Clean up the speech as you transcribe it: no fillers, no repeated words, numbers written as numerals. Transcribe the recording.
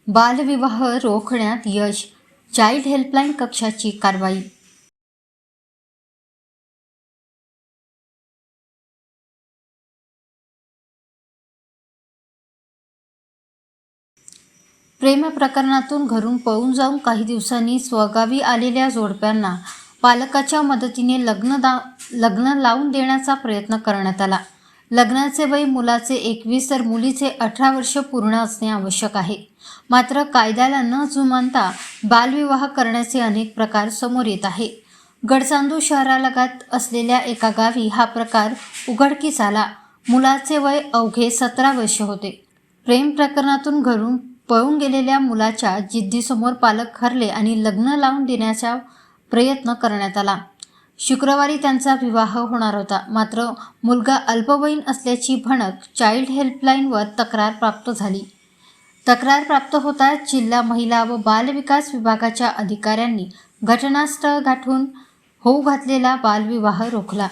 बालविवाह रोखण्यात यश, child helpline कक्षाची कारवाई। प्रेम प्रकरणातून घरून पळून जाऊन काही दिवसांनी स्वगावी आलेल्या जोडप्यांना पालकाच्या मदतीने लग्न लावून देण्याचा प्रयत्न करण्यात आला। लग्नाचे वय मुलाचे 21 तर मुलीचे 18 वर्ष पूर्ण असणे आवश्यक आहे। मात्र कायद्याला न जुमानता बालविवाह करण्याचे अनेक प्रकार समोर येत आहे। गडचांदू शहरालगत असलेल्या एका गावी हा प्रकार उघडकीस आला। मुलाचे वय अवघे 17 वर्ष होते। प्रेम प्रकरणातून घरून पळून गेलेल्या मुलाच्या जिद्दीसमोर पालक हरले आणि लग्न लावून देण्याचा प्रयत्न करण्यात आला। शुक्रवारी त्यांचा विवाह होणार होता। मात्र मुलगा अल्पवयीन असल्याची भणक चाइल्ड हेल्पलाईनवर तक्रार प्राप्त झाली। तक्रार प्राप्त होताच जिल्हा महिला व बाल विकास विभागाच्या अधिकाऱ्यांनी घटनास्थळ गाठून होऊ घातलेला बालविवाह रोखला।